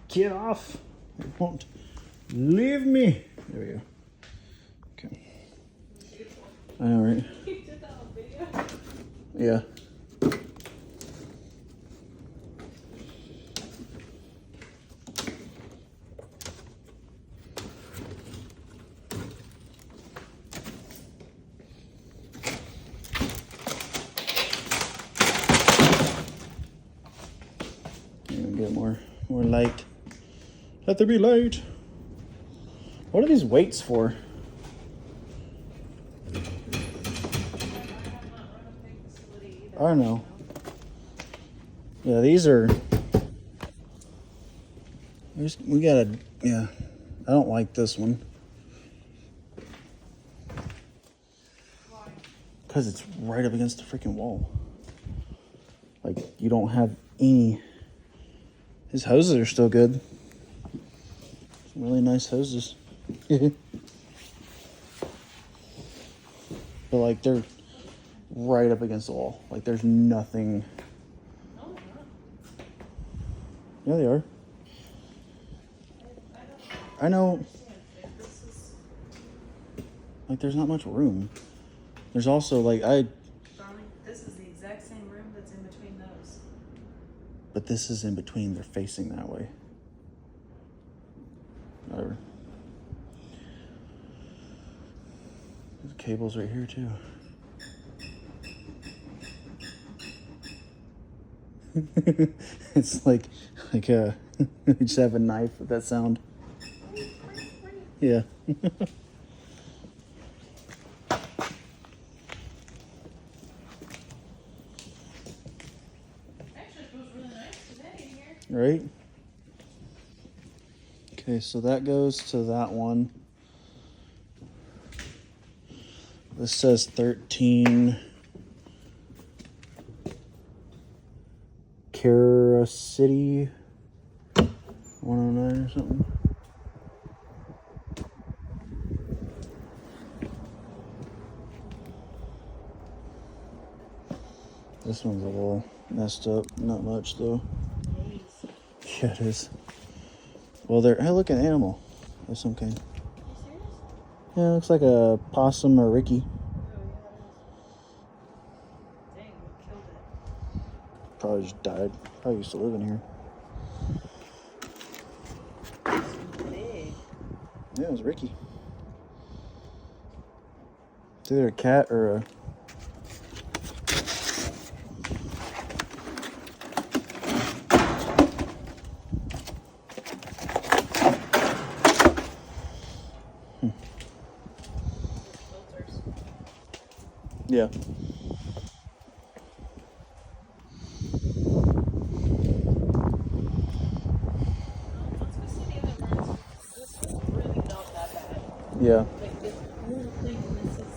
Get off. It won't leave me. There we go. Okay. I know, right? You did that on video? Yeah. Get more light. Let there be light. What are these weights for? I don't know. Yeah, these are. We gotta. Yeah, I don't like this one. Why? Because it's right up against the freaking wall. Like, you don't have any. His hoses are still good. Some really nice hoses. But like, they're right up against the wall. Like, there's nothing. No, they're not. Yeah, they are. I know. This is, Like, there's not much room. There's also, like, darling, this is the exact same room that's in between those. But this is in between. They're facing that way. Whatever. There's cables right here, too. It's like you just have a knife with that sound. Yeah. Actually, it feels really nice today in here. Right? Okay, so that goes to that one. This says 13 Kara City 109 or something. This one's a little messed up. Not much though. Yeah, it is. Well, hey, look, an animal of some kind. Yeah, it looks like a possum or Ricky. Oh, yeah. Dang, we killed it. Probably just died. Probably used to live in here. Big. Yeah, it was Ricky. It's either a cat or a... Filters. Yeah. Once we see the other ones, this is really not that bad. Yeah. Like this little thing, and this is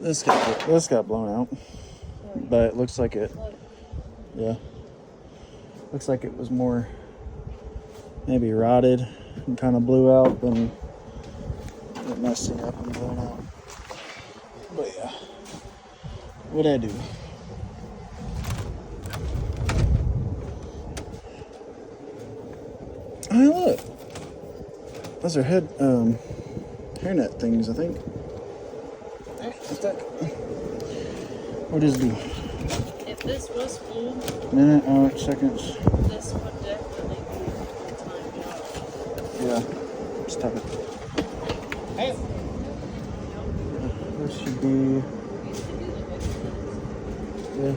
hundreds. This got blown out. But it looks like it... Look, Yeah. Looks like it was more maybe rotted and kind of blew out than it messing up and blowing out. But yeah. What'd I do? Oh, look. Those are hairnet things, I think. What's that? What does it do? if this was full, Minute, seconds. this would definitely be timed out. Yeah. Stop it. Hey. This should be. Yeah.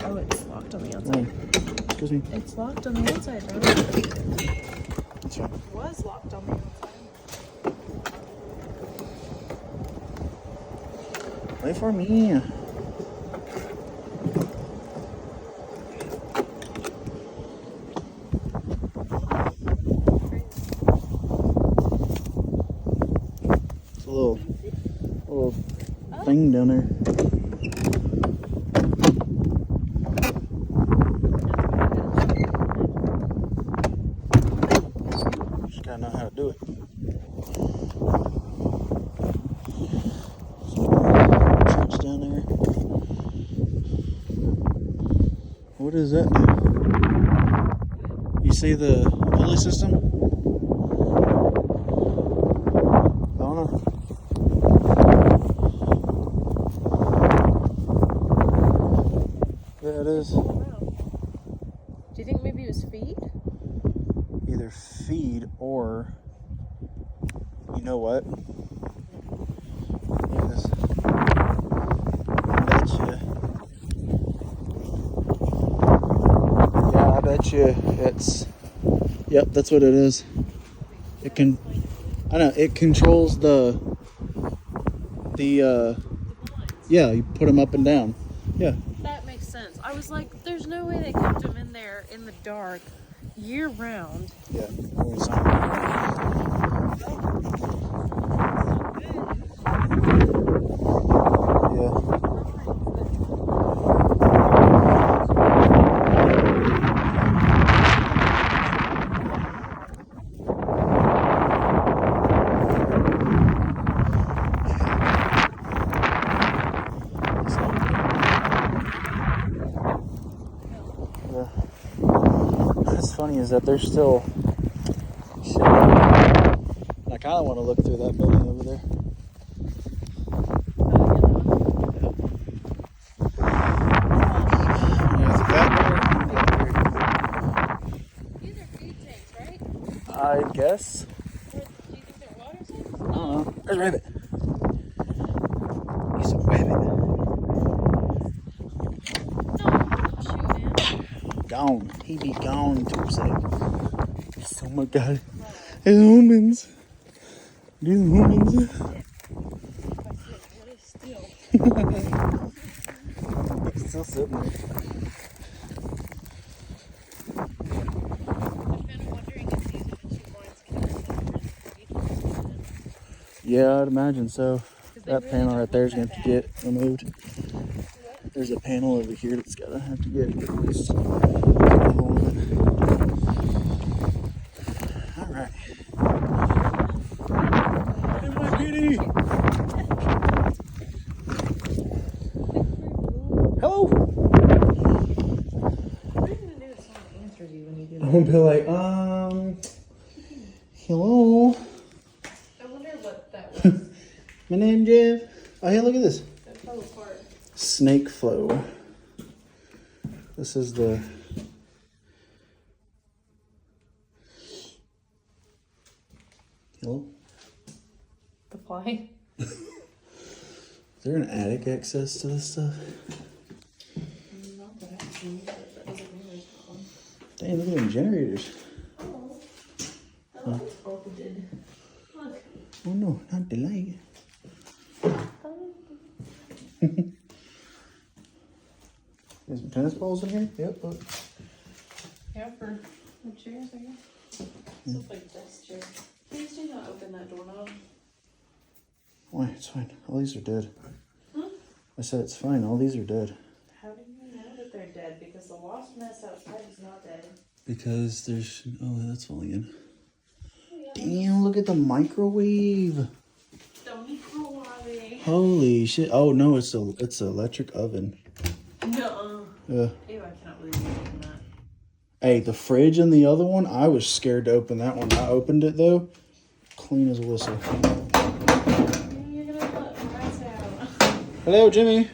Oh, it's locked on the Oh, outside. excuse me. It's locked on the outside, bro. That's right. It was locked on the outside. Wait for me. It's a little thing down there. Just gotta know how to do it. What does that do? You see the pulley system? I don't know. Yeah, it is. Wow. Do you think maybe it was feed? Either feed or, you know what? Look at this. I bet you it's, yep, that's what it is. It can, I know, it controls the yeah, you put them up and down. Yeah. That makes sense. I was like, there's no way they kept them in there in the dark year round. Yeah. Always on. Yeah. What's funny is that there's still shit. I kind of want to look through that building over there. There's a cat door. These are feed tanks, right? I guess. Or do you think they're water tanks? I don't know. There's a rabbit. He's a rabbit. No, shoot, man. Gone. He be gone too sick. Oh my god. It's humans. These humans. He's still sitting there. Yeah, I'd imagine so. That panel right there is going to have to get removed. There's a panel over here that's got to have to get replaced. Alright. NYPD! Hello! What are you going to do if someone answers you when you do I'm going to be like, hello? I wonder what that was. My name Jeff. Oh, hey, look at this. That fell apart. Snake flow. This is the hello. The fly? Is there an attic access to this stuff? Not that I've seen, but that doesn't mean there's one. Dang, look at them generators. Oh. Oh, it's bolted. Look. Oh no, not the light. There's some tennis balls in here? Yep. Look. Yeah, for the chairs, I guess. This looks like desk chair. Please do not open that doorknob. Why? It's fine. All these are dead. Huh? I said it's fine. All these are dead. How do you know that they're dead? Because the wasp nest outside is not dead. Because there's oh, that's falling in. Oh, yeah. Damn! Look at the microwave. The microwave. Holy shit! Oh no, it's an electric oven. No. Yeah. Ew, I cannot believe you opened that. Hey, the fridge in the other one, I was scared to open that one. I opened it though, clean as a whistle. You're gonna let the rats out. Hello, Jimmy.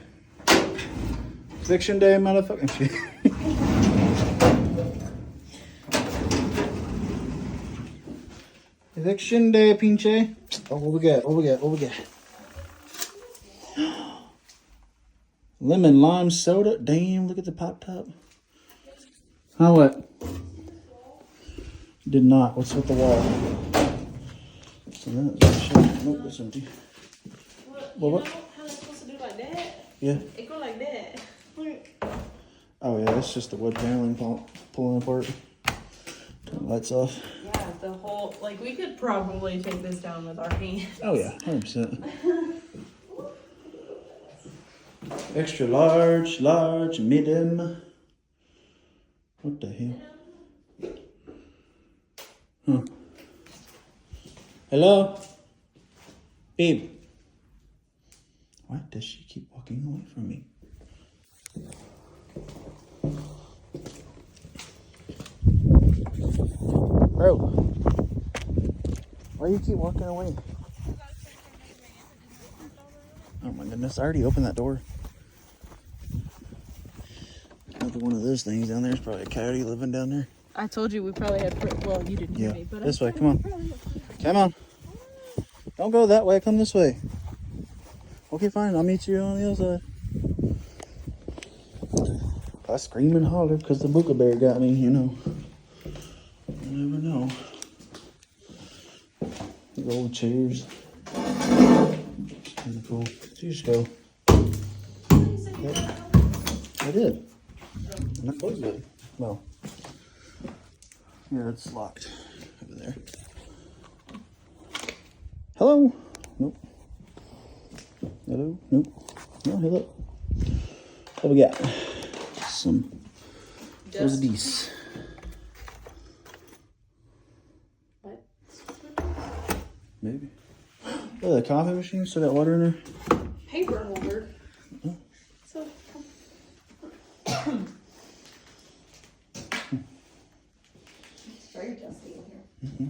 Fiction day, motherfucking shit. Eviction day, pinche. Oh, what we got? What we got? What we got? Lemon lime soda. Damn, look at the pop top. How what? Did not. What's with the wall? So that's shit. Nope, that's empty. Well, What? you know how it's supposed to do like that? Yeah. It go like that. Look. Oh yeah, that's just the wood paneling pulling apart. Turn the lights off. Yeah, the whole, like, we could probably take this down with our hands. Oh yeah, 100%. Extra large, large, medium. What the hell? Huh. Hello? Babe. Why does she keep walking away from me? Bro, why do you keep walking away? Oh my goodness, I already opened that door. Another one of those things down there. There's probably a coyote living down there. I told you we probably had. Well, you didn't hear me, but this way. Come on. Come on. Don't go that way. Come this way. Okay, fine. I'll meet you on the other side. I scream and holler because the booka bear got me, you know. You never know. The old chairs. Kind of cool. You just go. Yep. I did. And that was good. Well, yeah, it's locked over there. Hello? Nope. Hello? Nope. No, hello. What we got? Some bees. What? Maybe. Oh, the coffee machine still got water in there? Paper holder. So. It's very dusty in here. Mm-hmm.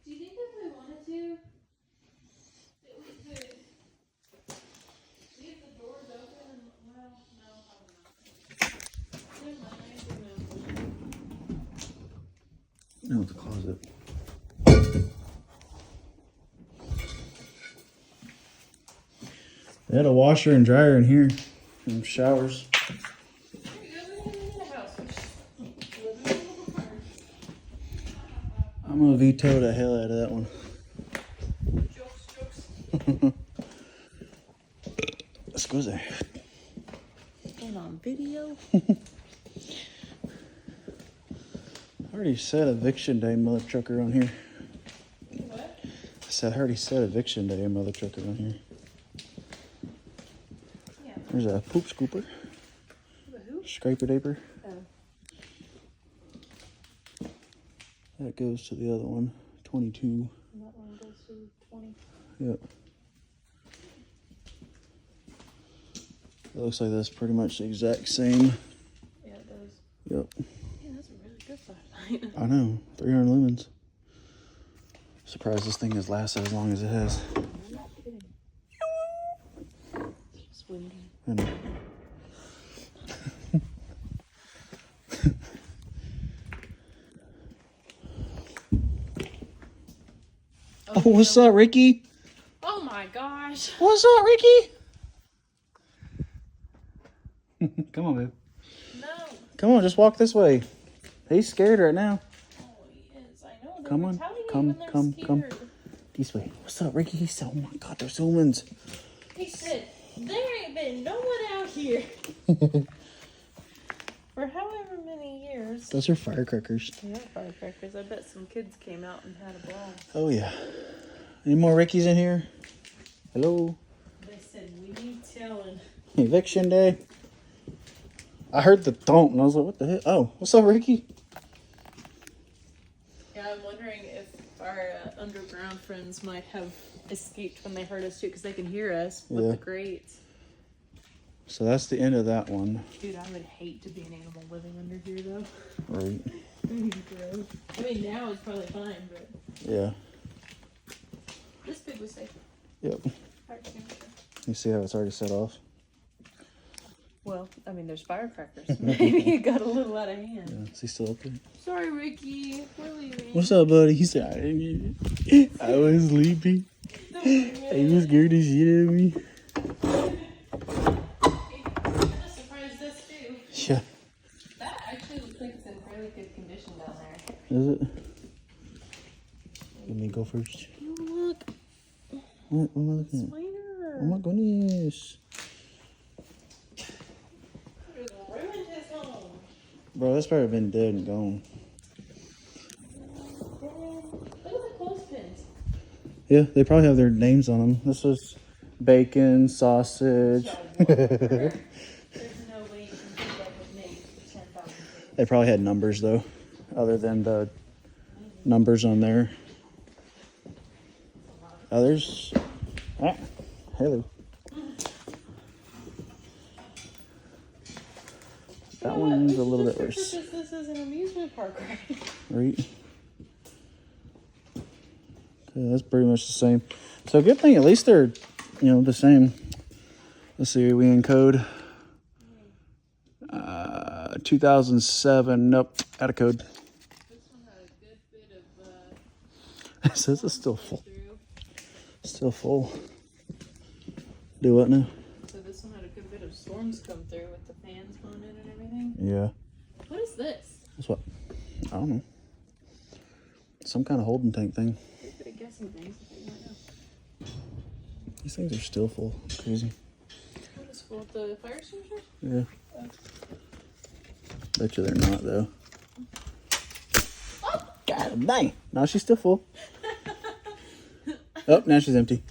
Do you think if we wanted to, that we could leave the doors open and, well, no, probably not. Never mind. No, it's a closet. They had a washer and dryer in here. And showers. I'm gonna veto the hell out of that one. Jokes. Let's go there. And on video. I already said eviction day, mother trucker on here. What? I said I already said eviction day, mother trucker on here. Yeah. There's a poop scooper. The who? Scraper daper. Oh. That goes to the other one. 22. And that one goes to 20. Yep. It looks like that's pretty much the exact same. Yeah, it does. Yep. Yeah, that's a really good flashlight. I know. 300 lumens. Surprised this thing has lasted as long as it has. I'm not kidding. It's windy. I know. Oh, what's up, Ricky? Oh my gosh. What's up, Ricky? Come on, babe. No. Come on, just walk this way. He's scared right now. Oh, he is. I know. They Come were on. telling me Come, when they're come, come. scared. This way. What's up, Ricky? He said, oh my God, there's humans. He said, there ain't been no one out here. For however many years. Those are firecrackers. Yeah, firecrackers. I bet some kids came out and had a ball. Oh, yeah. Any more Rickies in here? Hello? They said, we need telling. Eviction day. I heard the thump and I was like, what the hell? Oh, what's up, Ricky? Yeah, I'm wondering if our underground friends might have escaped when they heard us too, because they can hear us with the grates. So that's the end of that one. Dude, I would hate to be an animal living under here, though. Right. Gross. I mean, now it's probably fine, but Yeah. this pig was safe. Yep. Part 2. You see how it's already set off? Well, I mean, there's firecrackers. Maybe it got a little out of hand. Yeah. Is he still up there? Sorry, Ricky. We're leaving. What's up, buddy? He said, I didn't get it. I was sleepy. He was scared to shit at me. Surprise this too. Yeah. That actually looks like it's in fairly good condition down there. Is it? Let me go first. Oh, look. What am I looking at? Spider. Oh my goodness. Ruined his home. Bro, that's probably been dead and gone. Look at the clothespins. Yeah, they probably have their names on them. This was bacon, sausage. There's no way you can do that with me. 10,000 people. They probably had numbers though, other than the numbers on there. Others. Ah, hello. That one's a little bit worse. This is an amusement park, right? Right. Okay, that's pretty much the same. So good thing, at least they're, you know, the same. Let's see, we encode 2007. Nope, out of code. This one had a good bit of. It says it's still full. Still full. Do what now? So this one had a good bit of storms come through with the fans going in and everything. Yeah. What is this? That's what? I don't know. Some kind of holding tank thing. Pretty good at guessing things that they might know. These things are still full. Crazy. What is full? The fire extinguisher? Yeah. Bet you they're not though. Oh! God dang. No, she's still full. Oh, now she's empty.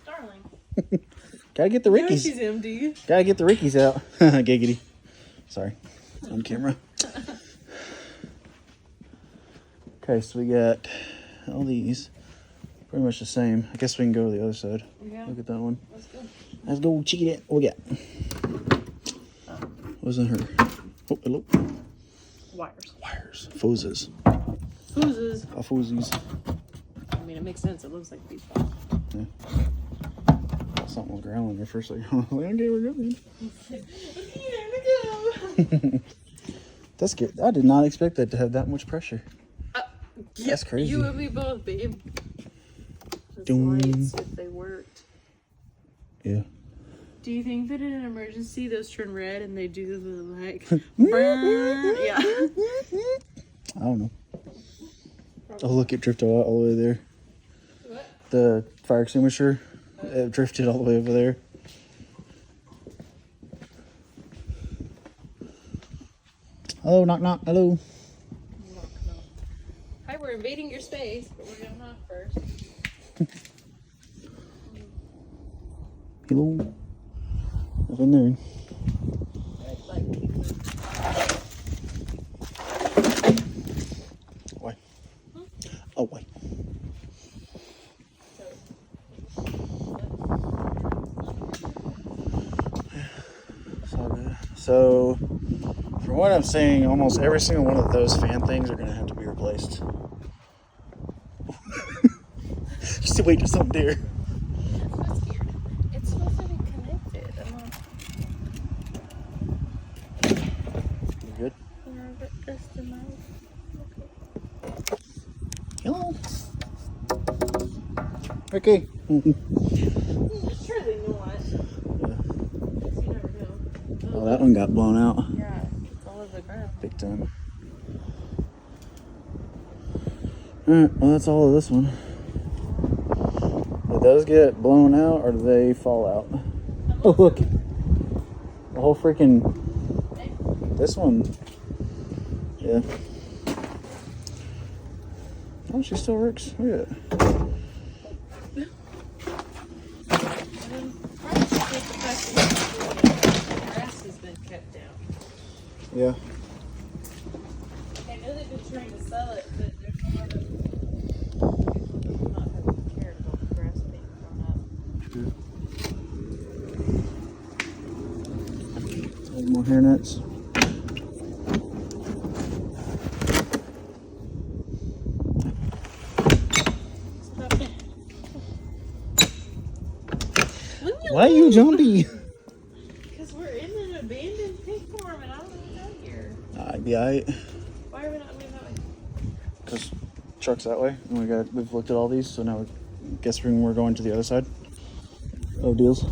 Darling. Gotta get the Now Rickies. she's empty. Gotta get the Rickies out. Giggity. Sorry. On camera. Okay, so we got all these. Pretty much the same. I guess we can go to the other side. Yeah. Look at that one. Let's go. Let's go check it out. What we got? Wasn't her. Oh, hello. Wires. Wires. Fuses. Fuses. Fuses. I mean, it makes sense. It looks like beach ball. Yeah. Thought something was growling there for a second. Okay, we're good. That's good. I did not expect that to have that much pressure. That's crazy. You and me both, babe. Those Doom. lights, if they worked. Yeah. Do you think that in an emergency those turn red and they do the like yeah? I don't know. Oh, look, it drifted all the way there. What? The fire extinguisher, it drifted all the way over there. Hello, knock, knock. Hello. Knock, knock. Hi, we're invading your space, but we're gonna knock first. Hello. Nothing there. Red light. Why? Oh, why? So, from what I'm seeing, almost every single one of those fan things are going to have to be replaced. Just to wait for something there. That's weird. It's supposed to be connected. You good? Yeah, but that's the knife. Hello. Okay. Surely not. You never know. Oh, that one got blown out. Yeah, it's all over the ground. Big time. Alright, well that's all of this one. Do those get blown out or do they fall out? Oh look. The whole freaking this one. Yeah. Oh, she still works. Look at it. Grass has been kept down. Yeah. I know they've been trying to sell it, but there's a lot of people not having cared about the grass being thrown up. More hairnets. Why are you jumpy? Because we're in an abandoned pig farm and I don't want to go here. I'd be alright. Why are we not moving that way? Because truck's that way, and we've looked at all these, so now I guess we're going to the other side. Oh, deals.